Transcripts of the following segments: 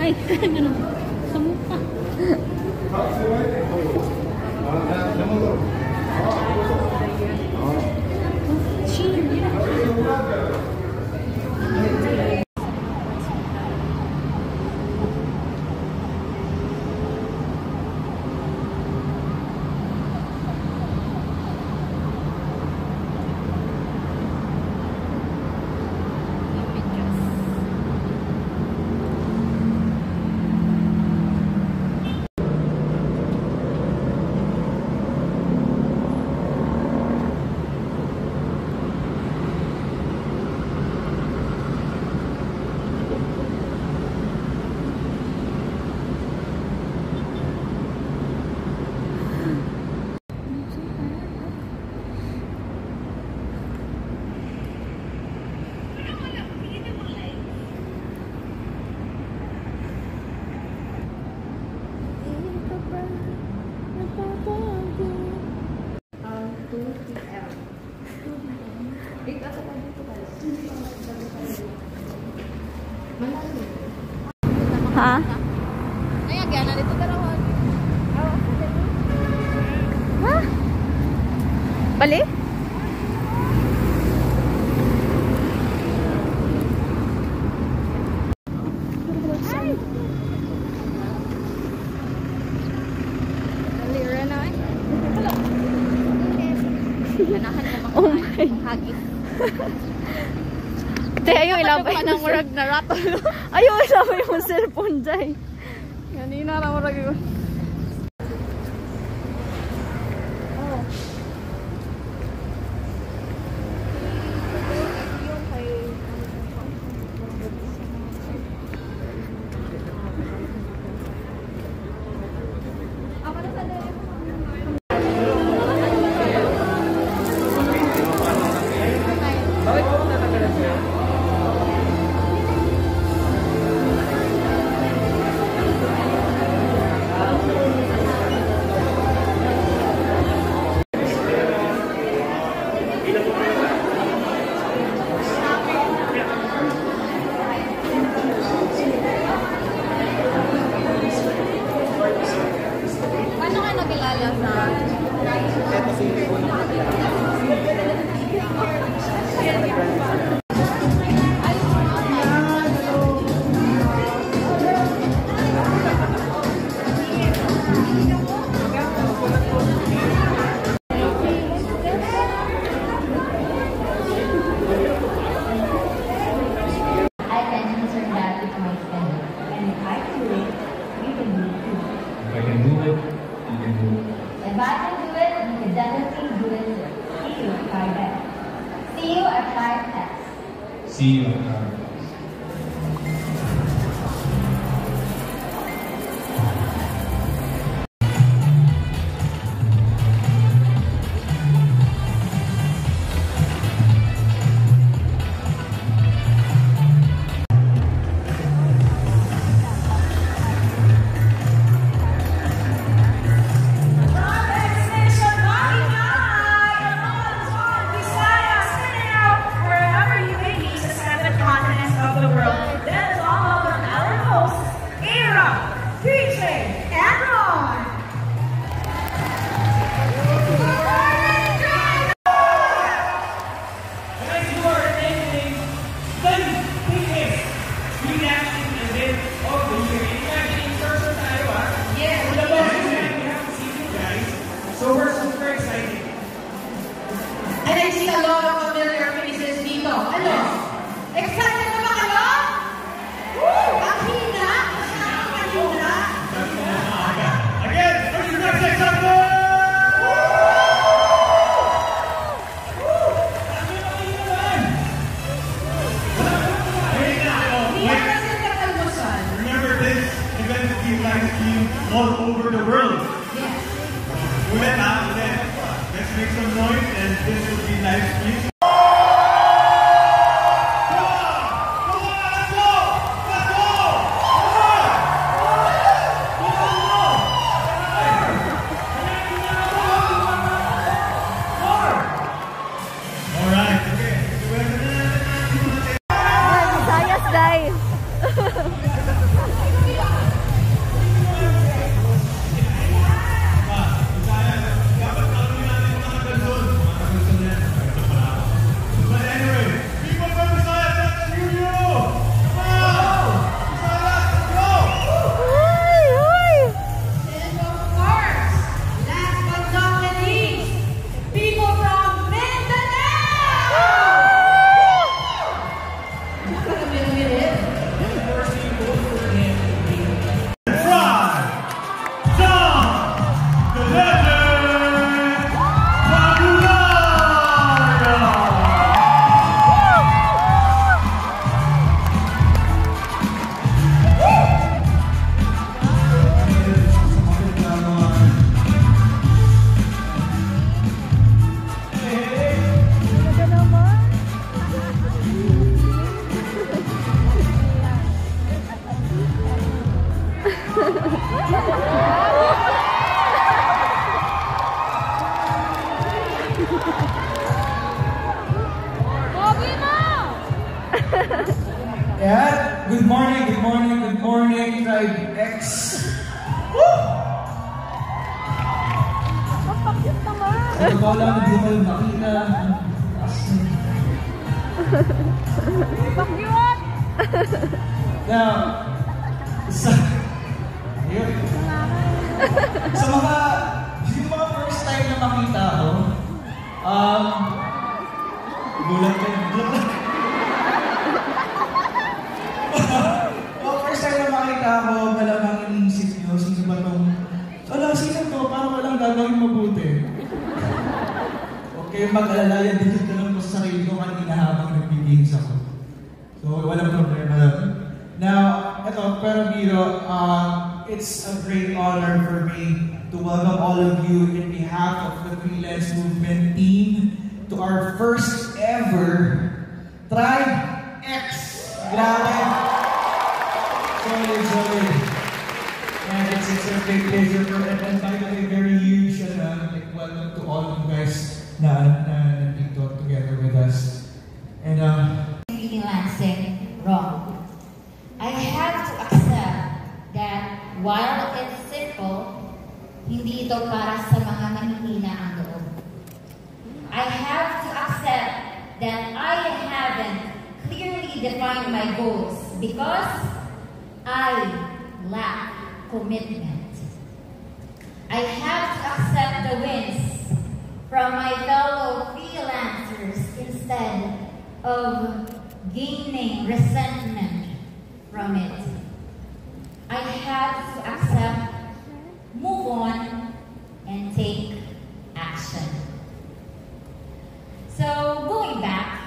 Ay, ganun. Sa mukha. Ha? Ay, agyan na dito darawan. Ha? Bali? Oh my. Hagis. Ayaw ilabay ng murag na rato. Ayaw ilabay yung cellphone dyan. Ganina na murag yun. See you at Paradise. All over the world. Yes. Let's make some noise and this will be nice, please. Pogi mo! Yeah, good morning, Tribe X. Woo! Kapakit naman. Sa totoo lang, hindi ko yung makita. Pakyut! Now, ayun. Sa yung mga first time na makita ako, gulat ka. First time na makita ako, malamang iniisip nyo, sino ba itong, sino to, parang walang gagawin mabuti. Okay, mag-alala yan, dito ka lang po sa sarili ko kanina habang nagbibihis ako. So, walang problema lang. Now, pero Biro, it's a great honor for me to welcome all of you in behalf of the Freelance Movement team to our first ever Tribe X. Grabe! Solid. And it's a great pleasure for and by the way, very huge welcome to all of you guys na nandito together with us. And Freelancing wrong. I have to accept that while it's simple, hindi ito para sa mga mahihina ang loob. I have to accept that I haven't clearly defined my goals because I lack commitment. I have to accept the wins from my fellow freelancers instead of gaining resentment from it. I have to accept, move on, and take action. So, going back,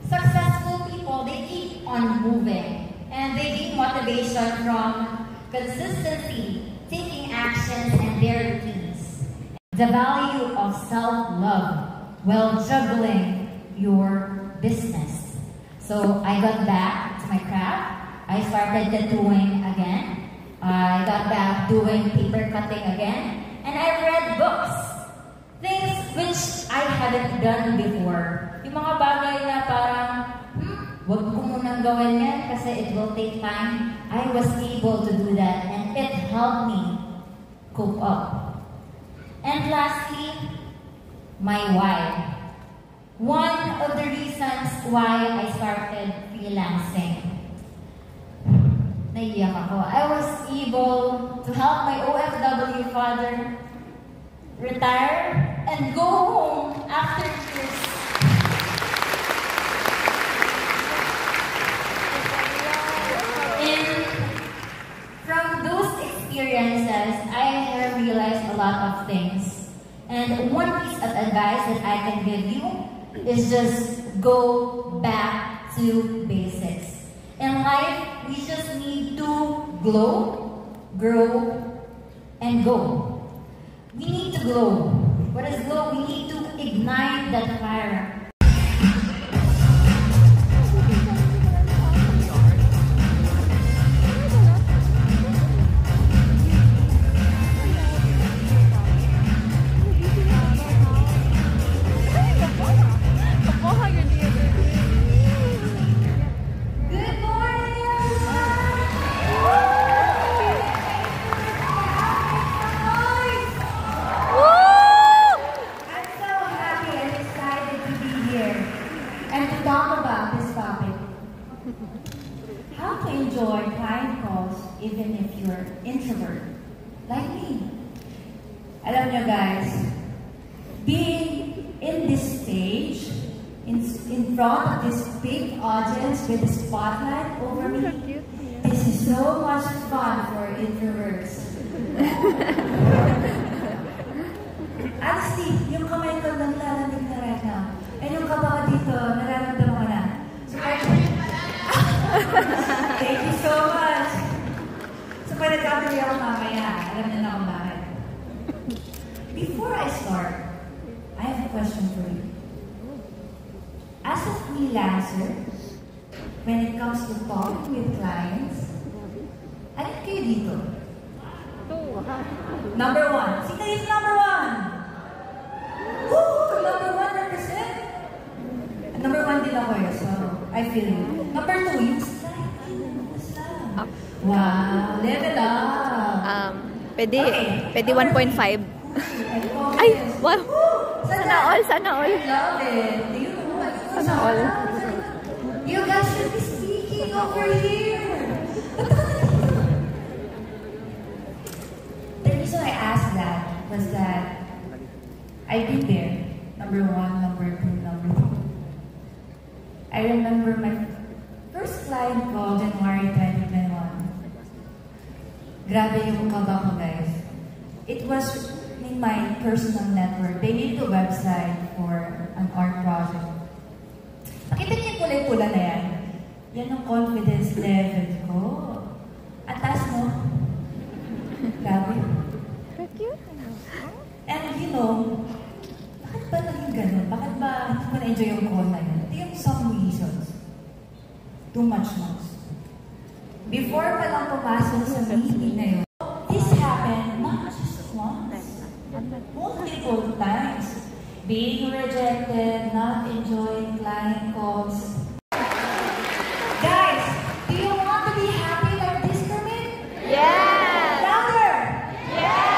successful people, they keep on moving. And they gain motivation from consistency, taking actions, and their routines. The value of self-love while juggling your business. So I got back to my craft. I started tattooing again. I got back doing paper cutting again. And I read books. Things which I hadn't done before. Yung mga bagay na parang, wag ko munang gawin yan kasi it will take time. I was able to do that and it helped me cope up. And lastly, my why. One of the reasons why I started freelancing. Naiyak ako. I was able to help my OFW father retire and go home after years. And from those experiences, I have realized a lot of things. And one piece of advice that I can give you is just go back to basics. In life, we just need to glow, grow, and go. We need to glow. What is glow? We need to ignite that fire. Even if you're introvert, like me. Alam nyo guys, being in this stage, in front of this big audience with the spotlight over me, this is so much fun for introverts. Honestly, yung kamay ko naglalamig na right now. And yung kaba dito, nararamdaman ko na. So, thank you so much. So, pwede nagkamali ako mamaya. Alam na akong bakit. Before I start, I have a question for you. As a freelancer, when it comes to talking with clients, alin kayo dito? Number one. Sino yung number one? Woo! Number I feel you. Number 2, yung slide. Wow, level up. Pwede, Okay. pwede 1.5. Ay, wow. Sana all, sana all. I love it. Do you know what? Sana all. You guys should be speaking over here. The reason I asked that was that I've been there. Number 1, number 2, number 3. I remember my first client call, January 2021. Grabe yung kaba ko, guys. It was in my personal network. They needed a website for an art project. Nakita niyo yung kulay-pula na yan? Yan ang confidence level ko. Ang taas mo. Grabe. And you know, bakit ba naging ganun? Bakit ba hindi ko na-enjoy yung call na yun? Ito yung some reasons. Too much noise. Before pa lang pumasok sa meeting na yun, this happened not just once, multiple times. Being rejected, not enjoying client calls. Guys, do you want to be happy like this for me? Yes! Louder!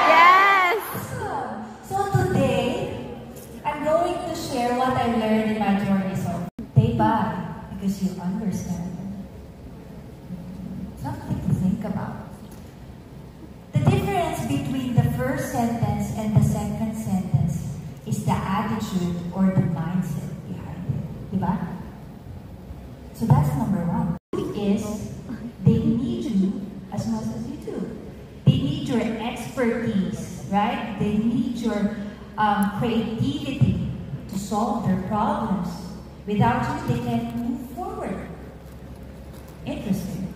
Yes! Awesome! So today, I'm going to share what I learned in my journey. So stay back because you understand. Something to think about. The difference between the first sentence and the second sentence is the attitude or the mindset behind it. Diba? So that's number 1. Is they need you as much as you do. They need your expertise, right? They need your creativity to solve their problems. Without you, they can't move forward. Interesting.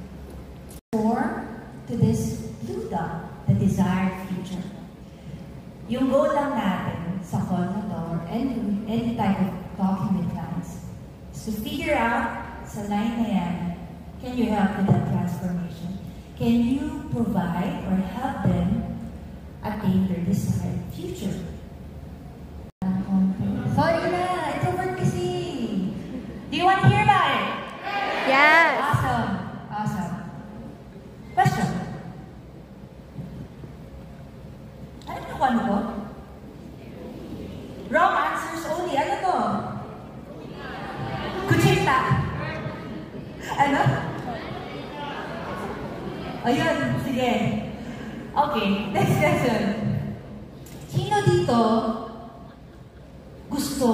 Form to this blue dot, the desired future. Yung goal lang natin sa call na to, or any type of talking with clients, is to figure out sa line na yan, can you help with that transformation? Can you provide or help them attain their desired future? Sorry na, introvert kasi. Do you want to hear about it? Yes! Awesome. Awesome. Question. Ano ko? Wrong answers only. Ano to? Kuchita. Ano? Ayun, sige. Okay, next question. Sino dito gusto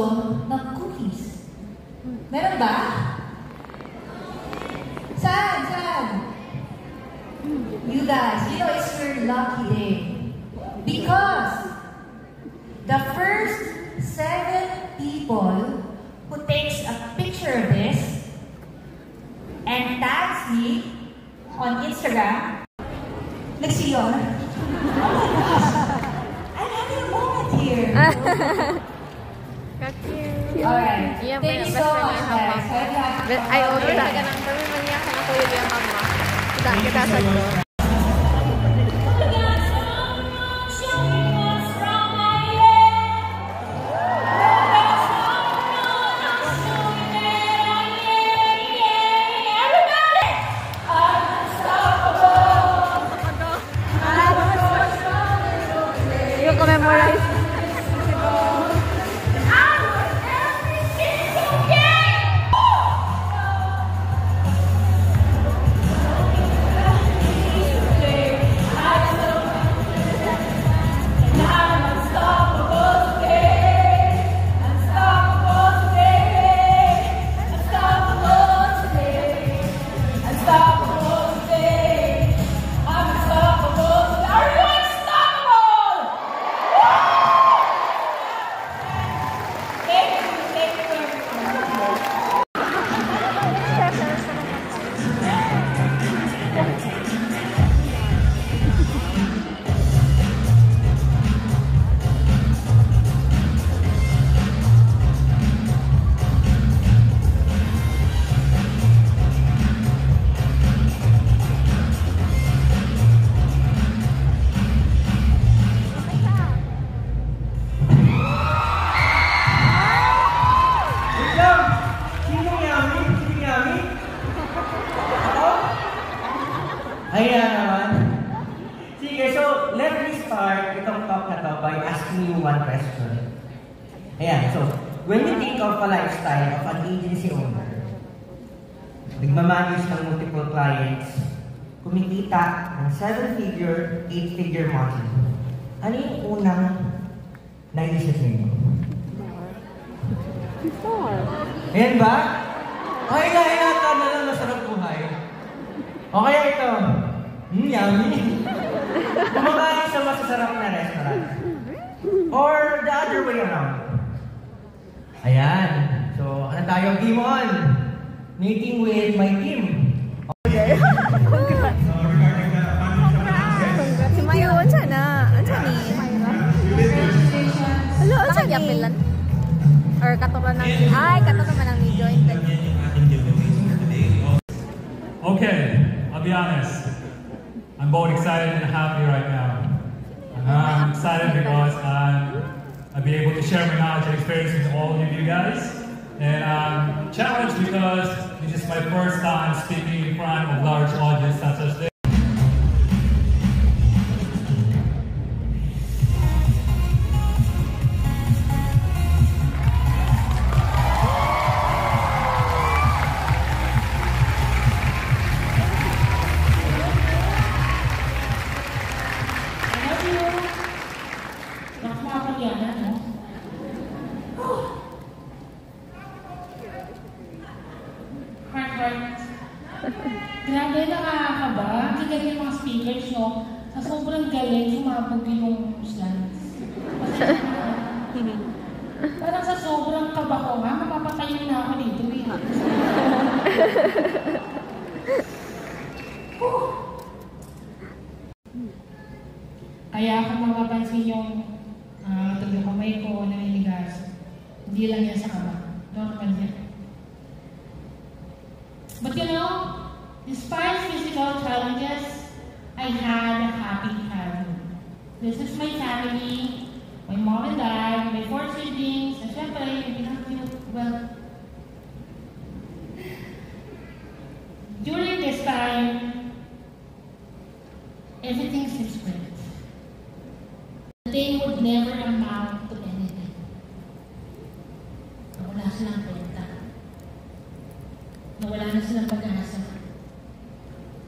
ng cookies? Meron ba? Saan? Saan? You guys, you know it's your lucky day. Because the first 7 people who takes a picture of this and tags me on Instagram, nagsiyo. Oh my gosh! I'm having a moment here. Alright. Thank you so much, guys. Ay, oo, talaga nang pamimaniyak ka na kuya yung mama. Kita sa ko. Memorize. one question. Ayan, so, when you think of a lifestyle of an agency owner, nagmamanage ng multiple clients, kumikita ng 7-figure, 8-figure monthly, ano yung unang naisip ninyo? Ayan ba? Ay, nahinata na lang masarap buhay. O kaya ito, yummy. Kumakain sa masasarap na restaurant. Or the other way around. Ayan. So, ano tayo? Game on! Meeting with my team. Okay. Regarding the Congrats. Si Mayo, ansa na? Ansa ni? Hello, ansa ni? Or katuran ng... Ay, katuran ng video. Okay, I'll be honest. I'm both excited and happy right now. I'm excited because I'll be able to share my knowledge and experience with all of you guys. And I'm challenged because this is my first time speaking in front of large audience such as this. Grabe, nakakaba. Ang galing yung mga speakers, no? Sa sobrang galing, sumabog yung slides. Parang sa sobrang kaba ko nga, mapapatayin na ako dito eh. Kaya kung mapapansin yung tuloy kamay ko na niligas, hindi lang yan sa kaba. Normal yan. But you know, despite physical challenges, I had a happy childhood. This is my family, my mom and dad, my 4 siblings, and syempre, well, during this time, everything seems great. They would never amount to anything. Nawala silang kwenta. Nawala na silang pag-asa.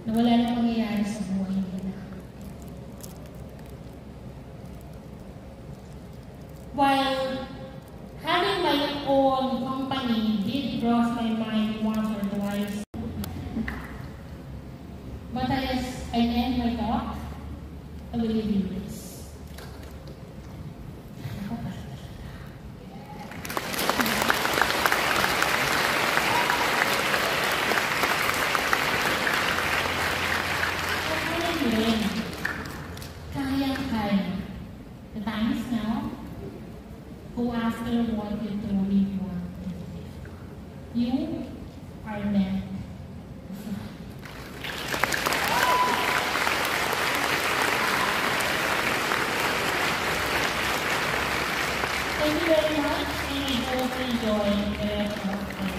Nawala na mangyayari sa buhay nila. While having my own company did cross my mind once or twice, but as I end my talk, I will leave you this. The time is now. Go after what you truly want. You are meant to fly. Thank you very much, and I hope you enjoy the rest of the day.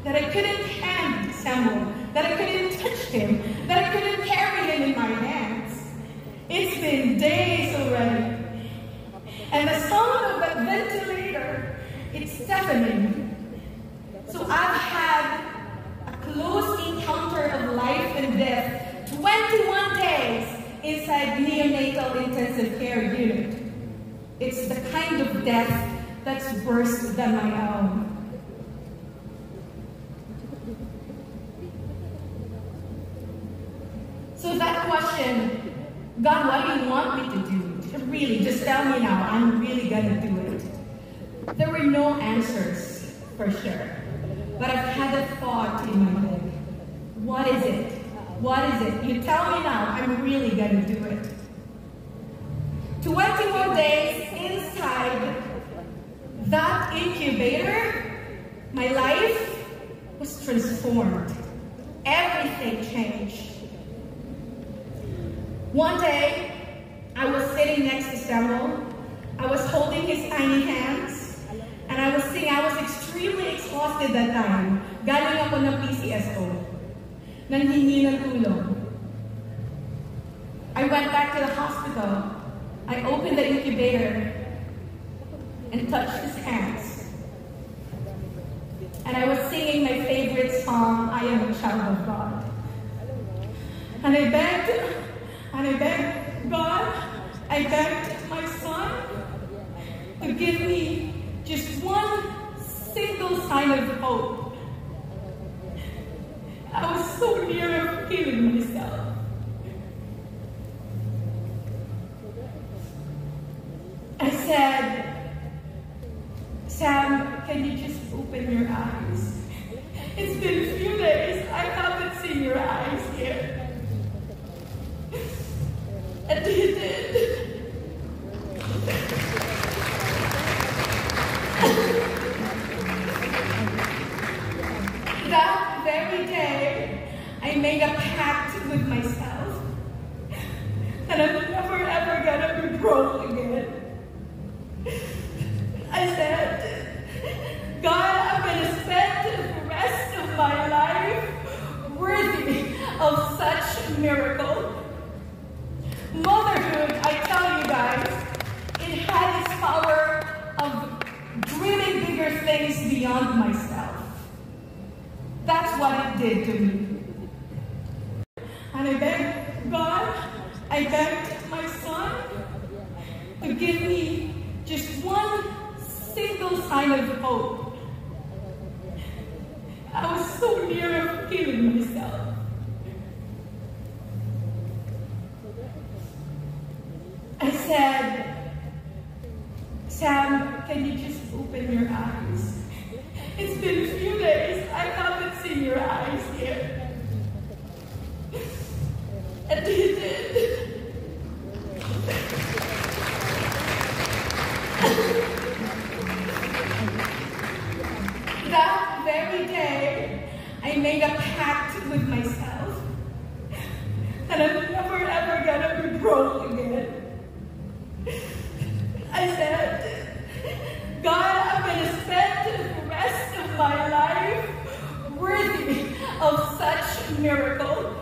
That I couldn't hand Samuel, that I couldn't touch him, that I couldn't carry him in my hands. It's been days already. And the sound of that ventilator, it's deafening. So I've had a close encounter of life and death, 21 days inside neonatal intensive care unit. It's the kind of death that's worse than my own. So that question, God, what do you want me to do? Really, just tell me now, I'm really gonna do it. There were no answers, for sure. But I've had a thought in my head. What is it? What is it? You tell me now, I'm really gonna do it. 21 days inside that incubator, my life was transformed. Everything changed. One day, I was sitting next to Samuel. I was holding his tiny hands, and I was singing. I was extremely exhausted that time. Galing ako ng PCSO. Nanghingi ng tulong. I went back to the hospital. I opened the incubator and touched his hands. And I was singing my favorite song, I Am a Child of God. And I begged God, I begged my son to give me just one single sign of hope. I was so near of killing myself. I said, Sam, can you just open your eyes? It's been a few days. I haven't seen your eyes yet. And he did. That very day, I made a pact with myself that I'm never ever gonna be broke again. I said, God, I'm gonna spend the rest of my life worthy of such miracle. Motherhood, I tell you guys, it had its power of dreaming bigger things beyond myself. That's what it did to me. And I begged God, I begged my son to give me just one single sign of hope. I was so near of killing myself. I said, Sam, can you just open your eyes? It's been a few days. I haven't seen your eyes yet. And he did. That very day, I made a pact with myself that I'm never ever gonna be broke again. I said, God, I'm gonna spend the rest of my life worthy of such miracle.